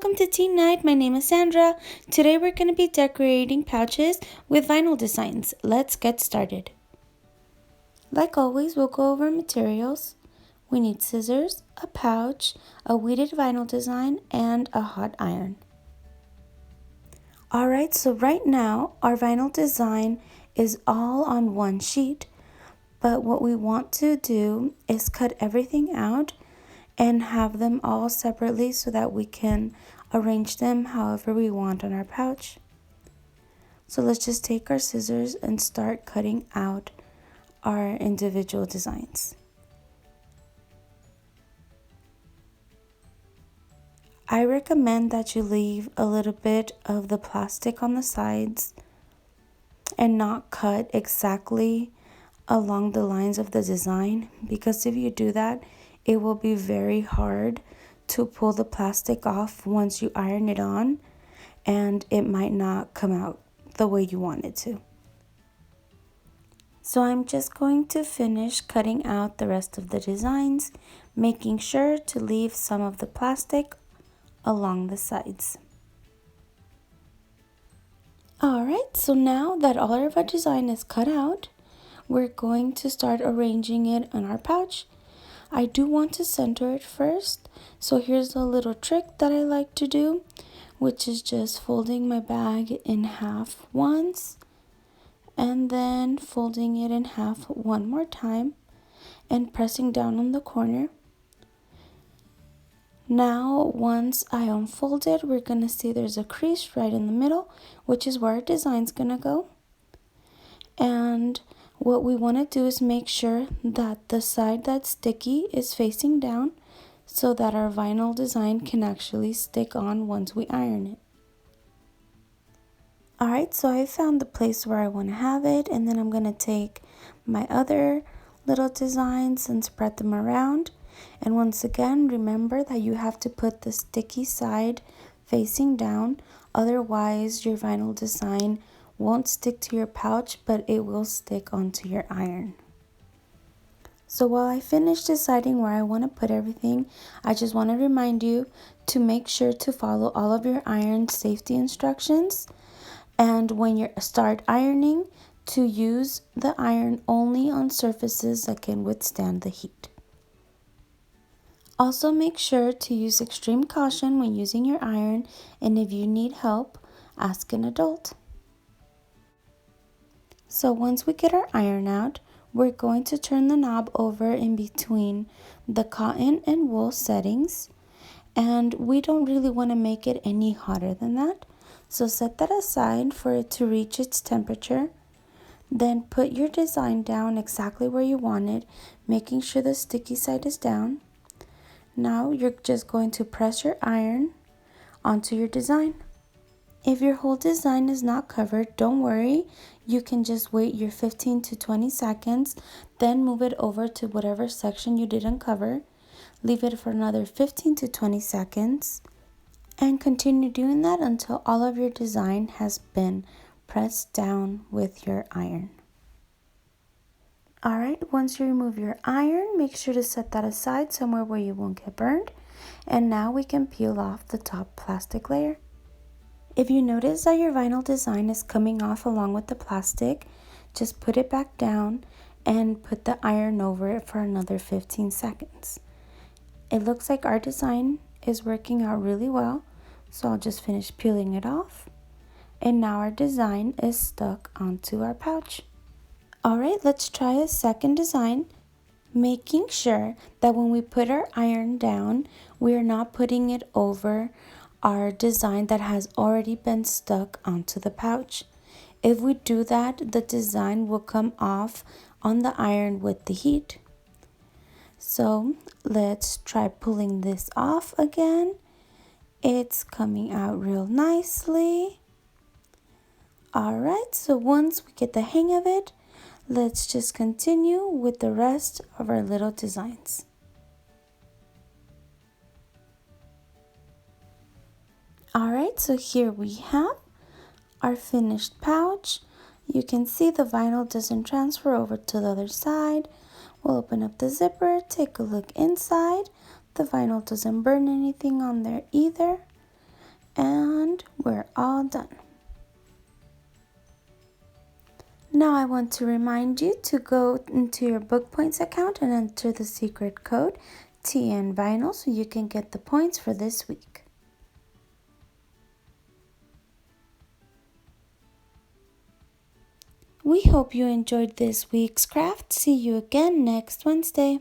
welcome to Teen Night. My name is Sandra. Today we're going to be decorating pouches with vinyl designs. Let's get started. Like always, we'll go over materials. We need scissors, a pouch, a weighted vinyl design, and a hot iron. Alright, so right now our vinyl design is all on one sheet, but what we want to do is cut everything out and have them all separately so that we can arrange them however we want on our pouch. So let's just take our scissors and start cutting out our individual designs. I recommend that you leave a little bit of the plastic on the sides and not cut exactly along the lines of the design, because if you do that, it will be very hard to pull the plastic off once you iron it on, and it might not come out the way you want it to. So I'm just going to finish cutting out the rest of the designs, making sure to leave some of the plastic along the sides. Alright, so now that all of our design is cut out, we're going to start arranging it on our pouch. I do want to center it first, so here's a little trick that I like to do, which is just folding my bag in half once and then folding it in half one more time and pressing down on the corner. Now once I unfold it, we're going to see there's a crease right in the middle, which is where our design's going to go. And what we want to do is make sure that the side that's sticky is facing down so that our vinyl design can actually stick on once we iron it. Alright, so I found the place where I want to have it, and then I'm going to take my other little designs and spread them around. And once again, remember that you have to put the sticky side facing down, otherwise your vinyl design won't stick to your pouch, but it will stick onto your iron. So while I finish deciding where I want to put everything, I just want to remind you to make sure to follow all of your iron safety instructions, and when you start ironing, to use the iron only on surfaces that can withstand the heat. Also make sure to use extreme caution when using your iron, and if you need help, ask an adult. So once we get our iron out, we're going to turn the knob over in between the cotton and wool settings, and we don't really want to make it any hotter than that. So set that aside for it to reach its temperature. Then put your design down exactly where you want it, making sure the sticky side is down. Now you're just going to press your iron onto your design. If your whole design is not covered, don't worry. You can just wait your 15 to 20 seconds, then move it over to whatever section you didn't cover. Leave it for another 15 to 20 seconds, and continue doing that until all of your design has been pressed down with your iron. Alright, once you remove your iron, make sure to set that aside somewhere where you won't get burned. And now we can peel off the top plastic layer. If you notice that your vinyl design is coming off along with the plastic, just put it back down and put the iron over it for another 15 seconds. It looks like our design is working out really well, so I'll just finish peeling it off. And now our design is stuck onto our pouch. Alright, let's try a second design, making sure that when we put our iron down, we are not putting it over our design that has already been stuck onto the pouch. If we do that, the design will come off on the iron with the heat. So let's try pulling this off again. It's coming out real nicely. Alright, so once we get the hang of it, let's just continue with the rest of our little designs. Alright, so here we have our finished pouch. You can see the vinyl doesn't transfer over to the other side. We'll open up the zipper, take a look inside. The vinyl doesn't burn anything on there either. And we're all done. Now I want to remind you to go into your Book Points account and enter the secret code TN Vinyl so you can get the points for this week. We hope you enjoyed this week's craft. See you again next Wednesday.